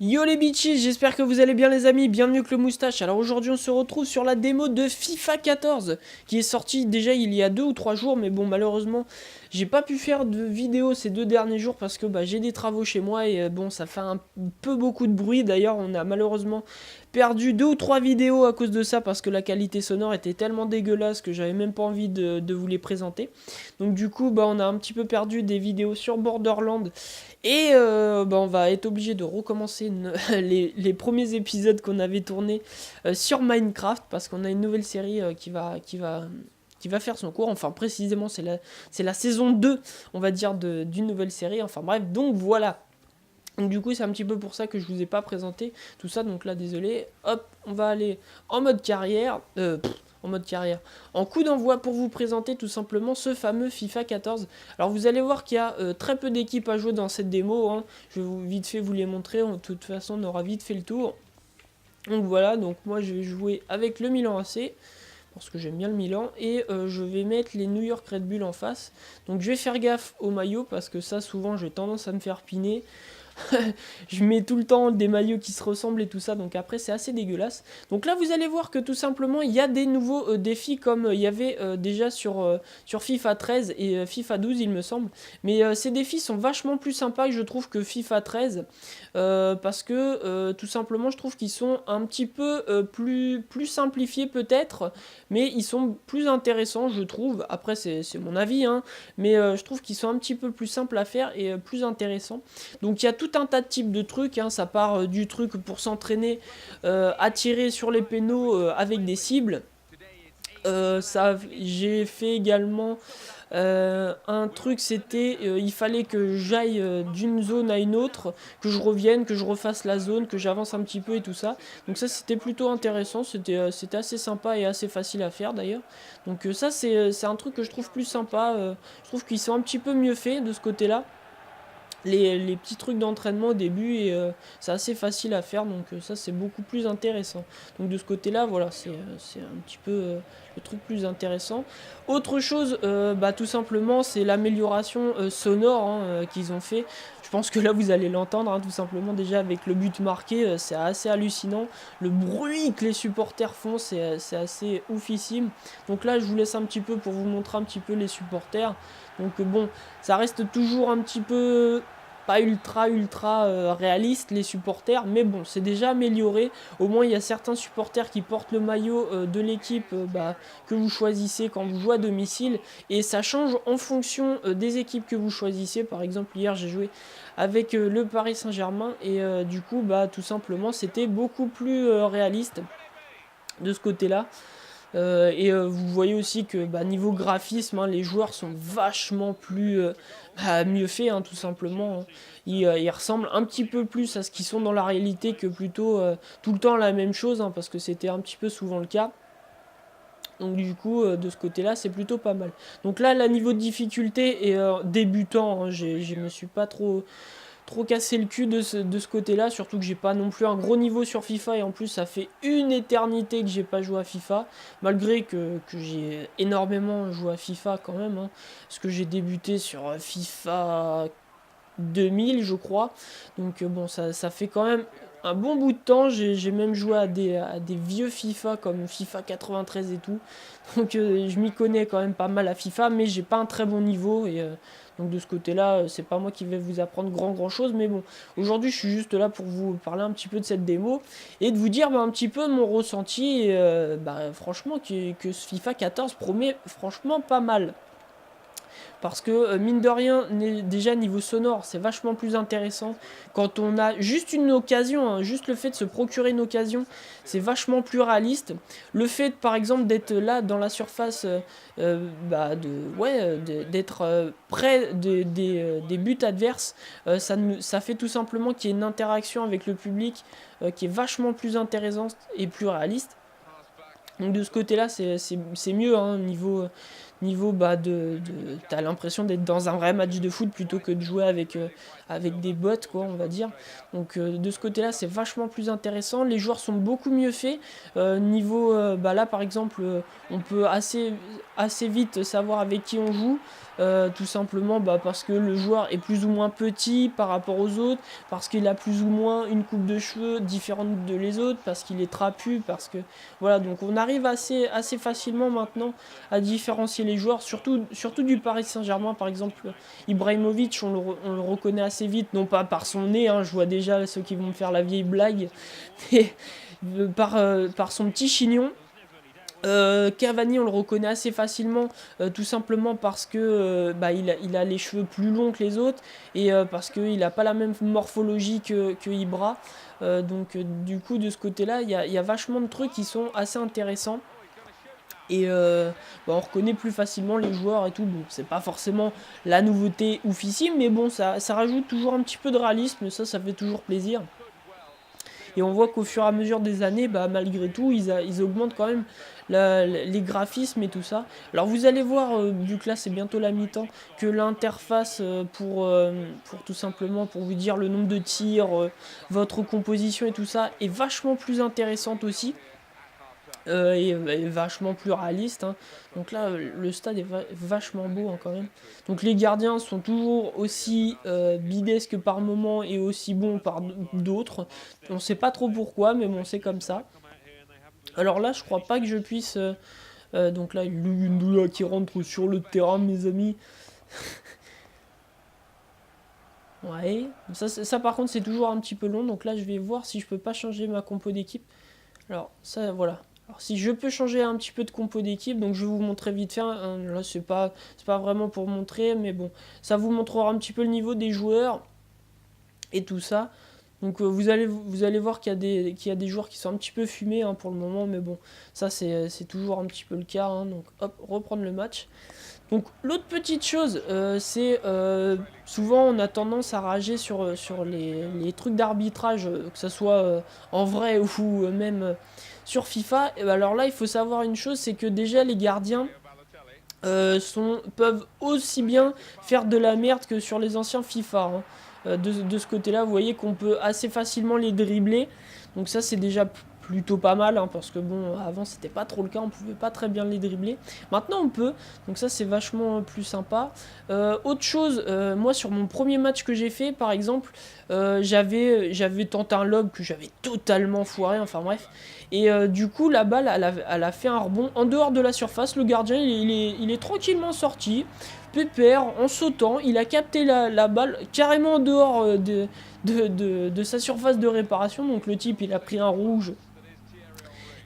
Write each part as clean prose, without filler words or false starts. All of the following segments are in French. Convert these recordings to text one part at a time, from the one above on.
Yo les bitches, j'espère que vous allez bien les amis, bienvenue que le moustache. Alors aujourd'hui on se retrouve sur la démo de FIFA 14 qui est sortie déjà il y a 2 ou 3 jours, mais bon malheureusement j'ai pas pu faire de vidéo ces 2 derniers jours parce que j'ai des travaux chez moi et bon ça fait un peu beaucoup de bruit. D'ailleurs on a malheureusement perdu 2 ou 3 vidéos à cause de ça parce que la qualité sonore était tellement dégueulasse que j'avais même pas envie de vous les présenter. Donc du coup on a un petit peu perdu des vidéos sur Borderlands et on va être obligé de recommencer les premiers épisodes qu'on avait tournés sur Minecraft parce qu'on a une nouvelle série qui va faire son cours. Enfin, précisément, c'est la saison 2, on va dire, d'une nouvelle série. Enfin, bref, donc voilà. Donc, du coup, c'est un petit peu pour ça que je vous ai pas présenté tout ça. Donc là, désolé. Hop, on va aller en mode carrière. En mode carrière. En coup d'envoi pour vous présenter tout simplement ce fameux FIFA 14. Alors vous allez voir qu'il y a très peu d'équipes à jouer dans cette démo. Hein. Je vais vite fait vous les montrer. De toute façon, on aura vite fait le tour. Donc voilà, donc moi je vais jouer avec le Milan AC. Parce que j'aime bien le Milan. Et je vais mettre les New York Red Bull en face. Donc je vais faire gaffe au maillot. Parce que ça, souvent, j'ai tendance à me faire piner. Je mets tout le temps des maillots qui se ressemblent et tout ça, donc après c'est assez dégueulasse. Donc là vous allez voir que tout simplement il y a des nouveaux défis comme il y avait déjà sur FIFA 13 et FIFA 12 il me semble. Mais ces défis sont vachement plus sympas je trouve que FIFA 13 parce que tout simplement je trouve qu'ils sont un petit peu plus simplifiés peut-être, mais ils sont plus intéressants je trouve. Après c'est mon avis, hein, mais je trouve qu'ils sont un petit peu plus simples à faire et plus intéressants. Donc il y a tout un tas de types de trucs, hein. Ça part du truc pour s'entraîner à tirer sur les pénaux avec des cibles. J'ai fait également un truc, c'était il fallait que j'aille d'une zone à une autre, que je revienne, que je refasse la zone, que j'avance un petit peu et tout ça. Donc ça c'était plutôt intéressant, c'était assez sympa et assez facile à faire d'ailleurs. Donc ça c'est un truc que je trouve plus sympa, je trouve qu'ils sont un petit peu mieux faits de ce côté-là. Les petits trucs d'entraînement au début et c'est assez facile à faire donc ça c'est beaucoup plus intéressant. Donc de ce côté là voilà c'est un petit peu le truc plus intéressant. Autre chose tout simplement c'est l'amélioration sonore, hein, qu'ils ont fait. Je pense que là vous allez l'entendre, hein, tout simplement déjà avec le but marqué, c'est assez hallucinant. Le bruit que les supporters font c'est assez oufissime. Donc là je vous laisse un petit peu pour vous montrer un petit peu les supporters. Donc bon, ça reste toujours un petit peu pas ultra réaliste les supporters, mais bon, c'est déjà amélioré. Au moins, il y a certains supporters qui portent le maillot de l'équipe que vous choisissez quand vous jouez à domicile, et ça change en fonction des équipes que vous choisissez. Par exemple, hier, j'ai joué avec le Paris Saint-Germain, et du coup, tout simplement, c'était beaucoup plus réaliste de ce côté-là. Vous voyez aussi que niveau graphisme, hein, les joueurs sont vachement plus mieux faits, hein, tout simplement. Hein. Ils ressemblent un petit peu plus à ce qu'ils sont dans la réalité que plutôt tout le temps la même chose, hein, parce que c'était un petit peu souvent le cas. Donc du coup, de ce côté-là, c'est plutôt pas mal. Donc là, le niveau de difficulté est débutant. Hein, je me suis pas trop cassé le cul de ce côté-là, surtout que j'ai pas non plus un gros niveau sur FIFA et en plus ça fait une éternité que j'ai pas joué à FIFA, malgré que j'ai énormément joué à FIFA quand même, hein, parce que j'ai débuté sur FIFA 2000 je crois, donc bon ça fait quand même un bon bout de temps. J'ai même joué à des vieux FIFA comme FIFA 93 et tout, donc je m'y connais quand même pas mal à FIFA, mais j'ai pas un très bon niveau et donc de ce côté-là, c'est pas moi qui vais vous apprendre grand chose, mais bon, aujourd'hui je suis juste là pour vous parler un petit peu de cette démo et de vous dire un petit peu mon ressenti, et, franchement que ce FIFA 14 promet franchement pas mal. Parce que mine de rien, déjà niveau sonore, c'est vachement plus intéressant. Quand on a juste une occasion, hein, juste le fait de se procurer une occasion, c'est vachement plus réaliste. Le fait par exemple d'être là dans la surface, d'être près des buts adverses, ça fait tout simplement qu'il y ait une interaction avec le public qui est vachement plus intéressante et plus réaliste. Donc de ce côté-là, c'est mieux, hein, niveau t'as l'impression d'être dans un vrai match de foot plutôt que de jouer avec des bots, quoi, on va dire. Donc de ce côté-là, c'est vachement plus intéressant. Les joueurs sont beaucoup mieux faits. Là, par exemple, on peut assez vite savoir avec qui on joue. Tout simplement parce que le joueur est plus ou moins petit par rapport aux autres, parce qu'il a plus ou moins une coupe de cheveux différente de les autres, parce qu'il est trapu, parce que voilà, donc on arrive assez facilement maintenant à différencier les joueurs, surtout du Paris Saint-Germain. Par exemple, Ibrahimovic, on le reconnaît assez vite, non pas par son nez, hein, je vois déjà ceux qui vont me faire la vieille blague, mais par son petit chignon. Cavani, on le reconnaît assez facilement, tout simplement parce que il a les cheveux plus longs que les autres, et parce qu'il n'a pas la même morphologie que Ibra. Du coup, de ce côté-là, il y a vachement de trucs qui sont assez intéressants. Et on reconnaît plus facilement les joueurs et tout. Bon, c'est pas forcément la nouveauté oufissime, mais bon, ça rajoute toujours un petit peu de réalisme, ça fait toujours plaisir. Et on voit qu'au fur et à mesure des années, malgré tout, ils augmentent quand même les graphismes et tout ça. Alors vous allez voir, vu que là c'est bientôt la mi-temps, que l'interface pour tout simplement, pour vous dire le nombre de tirs, votre composition et tout ça, est vachement plus intéressante aussi. Et vachement plus réaliste, hein. Donc là, le stade est vachement beau, hein, quand même. Donc les gardiens sont toujours aussi bidesques par moment et aussi bons par d'autres. On sait pas trop pourquoi, mais bon, c'est comme ça. Alors là, je crois pas que je puisse... donc là, Lugundula qui rentre sur le terrain, mes amis. Ouais, ça par contre c'est toujours un petit peu long, donc là je vais voir si je peux pas changer ma compo d'équipe. Alors ça, voilà. Alors si je peux changer un petit peu de compo d'équipe, donc je vais vous montrer vite fait, hein. Là c'est pas vraiment pour montrer, mais bon, ça vous montrera un petit peu le niveau des joueurs et tout ça. Donc vous allez voir qu'il y a des joueurs qui sont un petit peu fumés, hein, pour le moment, mais bon, ça c'est toujours un petit peu le cas, hein. Donc hop, reprendre le match. Donc l'autre petite chose, c'est souvent on a tendance à rager sur les trucs d'arbitrage, que ce soit en vrai ou même sur FIFA. Et alors là, il faut savoir une chose, c'est que déjà les gardiens peuvent aussi bien faire de la merde que sur les anciens FIFA, hein. De ce côté-là, vous voyez qu'on peut assez facilement les dribbler. Donc ça, c'est déjà plutôt pas mal, hein, parce que bon, avant c'était pas trop le cas, on pouvait pas très bien les dribbler. Maintenant on peut, donc ça c'est vachement plus sympa. Autre chose, moi sur mon premier match que j'ai fait, par exemple, j'avais tenté un lob que j'avais totalement foiré, enfin bref. Et du coup la balle, elle a fait un rebond en dehors de la surface. Le gardien il est tranquillement sorti, pépère, en sautant, il a capté la balle carrément en dehors de sa surface de réparation. Donc le type il a pris un rouge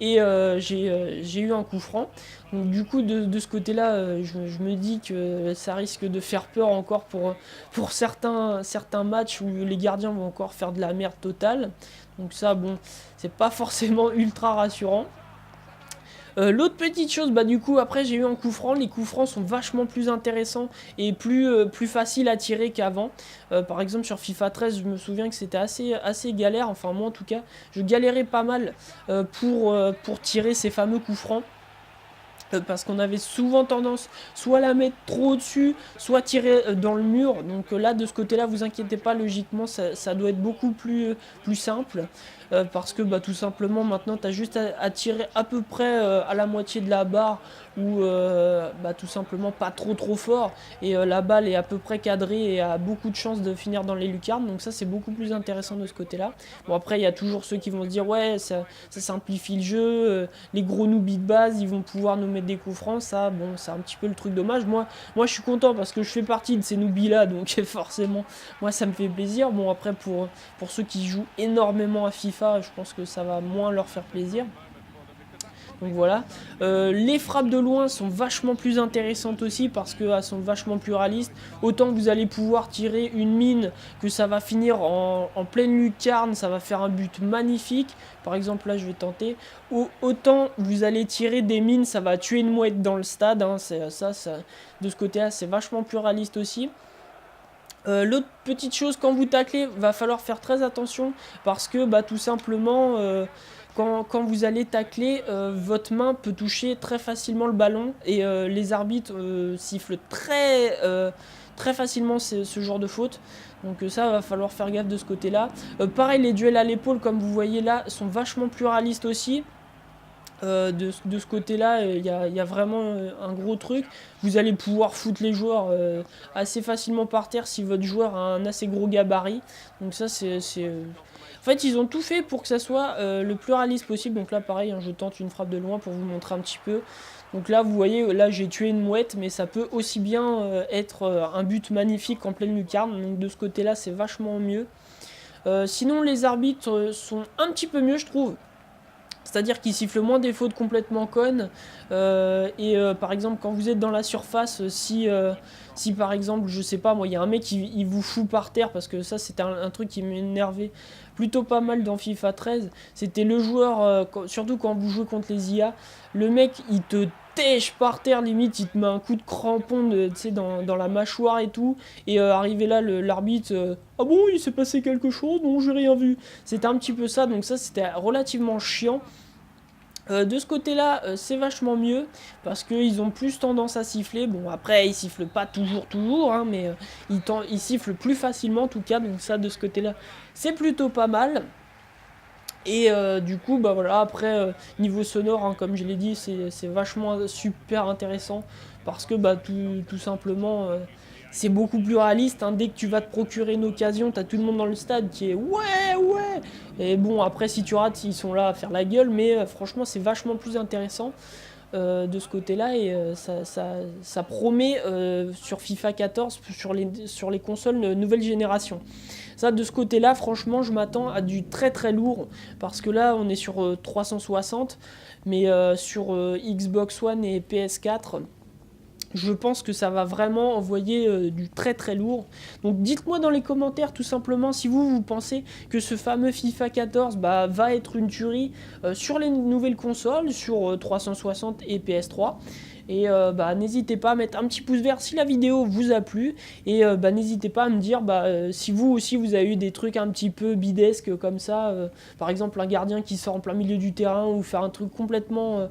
et j'ai eu un coup franc. Donc du coup de ce côté-là, je me dis que ça risque de faire peur encore pour certains matchs où les gardiens vont encore faire de la merde totale. Donc ça, bon, c'est pas forcément ultra rassurant. L'autre petite chose, du coup après j'ai eu un coup franc. Les coups francs sont vachement plus intéressants et plus faciles à tirer qu'avant. Par exemple sur FIFA 13, je me souviens que c'était assez galère, enfin moi en tout cas je galérais pas mal pour tirer ces fameux coups francs. Parce qu'on avait souvent tendance soit à la mettre trop au-dessus, soit tirer dans le mur. Donc là, de ce côté-là, vous inquiétez pas, logiquement, ça doit être beaucoup plus simple. Parce que tout simplement, maintenant, tu as juste à tirer à peu près à la moitié de la barre, ou tout simplement pas trop fort. Et la balle est à peu près cadrée et a beaucoup de chances de finir dans les lucarnes. Donc ça, c'est beaucoup plus intéressant de ce côté-là. Bon, après, il y a toujours ceux qui vont se dire, ouais, ça simplifie le jeu. Les gros noobies de base, ils vont pouvoir nous mettre des coups francs. Ça, bon, c'est un petit peu le truc dommage. Moi, je suis content parce que je fais partie de ces noobies-là. Donc forcément, moi, ça me fait plaisir. Bon, après, pour ceux qui jouent énormément à FIFA, je pense que ça va moins leur faire plaisir. Donc voilà. Les frappes de loin sont vachement plus intéressantes aussi parce qu'elles sont vachement plus réalistes. Autant que vous allez pouvoir tirer une mine, que ça va finir en pleine lucarne, ça va faire un but magnifique. Par exemple là je vais tenter. Autant vous allez tirer des mines, ça va tuer une mouette dans le stade, hein. De ce côté là c'est vachement plus réaliste aussi. L'autre petite chose, quand vous taclez, va falloir faire très attention parce que bah, tout simplement, quand vous allez tacler, votre main peut toucher très facilement le ballon et les arbitres sifflent très facilement ce genre de faute. Donc ça, va falloir faire gaffe de ce côté-là. Pareil, les duels à l'épaule, comme vous voyez là, sont vachement plus réalistes aussi. De ce côté-là, il y a vraiment un gros truc. Vous allez pouvoir foutre les joueurs assez facilement par terre si votre joueur a un assez gros gabarit. Donc ça, En fait, ils ont tout fait pour que ça soit le plus réaliste possible. Donc là, pareil, hein, je tente une frappe de loin pour vous montrer un petit peu. Donc là, vous voyez, là, j'ai tué une mouette, mais ça peut aussi bien être un but magnifique en pleine lucarne. Donc de ce côté-là, c'est vachement mieux. Sinon, les arbitres sont un petit peu mieux, je trouve. C'est-à-dire qu'il siffle moins des fautes complètement connes. Par exemple, quand vous êtes dans la surface, si par exemple, je sais pas, moi, il y a un mec il vous fout par terre, parce que ça, c'était un truc qui m'énervait plutôt pas mal dans FIFA 13. C'était le joueur, surtout quand vous jouez contre les IA, le mec, il te tèche par terre, limite, il te met un coup de crampon dans la mâchoire et tout. Et arrivé là, l'arbitre, ah bon, il s'est passé quelque chose? Non, j'ai rien vu. C'était un petit peu ça, donc ça, c'était relativement chiant. De ce côté-là, c'est vachement mieux parce qu'ils ont plus tendance à siffler. Bon, après, ils sifflent pas toujours, hein, mais ils sifflent plus facilement en tout cas. Donc ça, de ce côté-là, c'est plutôt pas mal. Et du coup, bah voilà, après, niveau sonore, hein, comme je l'ai dit, c'est vachement super intéressant parce que bah, tout simplement, c'est beaucoup plus réaliste. Hein. Dès que tu vas te procurer une occasion, t'as tout le monde dans le stade qui est ouais, ouais. Et bon, après, si tu rates, ils sont là à faire la gueule, mais franchement, c'est vachement plus intéressant de ce côté-là et ça promet sur FIFA 14, sur les consoles nouvelle génération. Ça, de ce côté-là, franchement, je m'attends à du très très lourd parce que là, on est sur 360, mais sur Xbox One et PS4. Je pense que ça va vraiment envoyer du très très lourd. Donc dites-moi dans les commentaires tout simplement si vous pensez que ce fameux FIFA 14 va être une tuerie sur les nouvelles consoles, sur 360 et PS3. Et n'hésitez pas à mettre un petit pouce vert si la vidéo vous a plu. Et n'hésitez pas à me dire si vous aussi vous avez eu des trucs un petit peu bidesques comme ça. Par exemple un gardien qui sort en plein milieu du terrain ou faire un truc complètement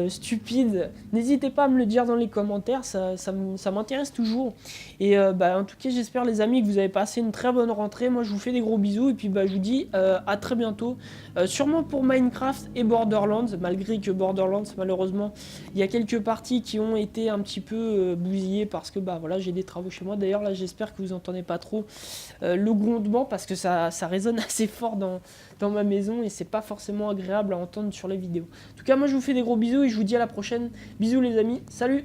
stupide. N'hésitez pas à me le dire dans les commentaires, ça m'intéresse toujours. Et en tout cas j'espère les amis que vous avez passé une très bonne rentrée. Moi je vous fais des gros bisous et puis je vous dis à très bientôt. Sûrement pour Minecraft et Borderlands, malgré que Borderlands malheureusement il y a quelques parties qui ont été un petit peu bousillées parce que voilà, j'ai des travaux chez moi. D'ailleurs là j'espère que vous entendez pas trop le grondement parce que ça résonne assez fort dans ma maison et c'est pas forcément agréable à entendre sur les vidéos. En tout cas moi je vous fais des gros bisous et je vous dis à la prochaine. Bisous les amis, salut!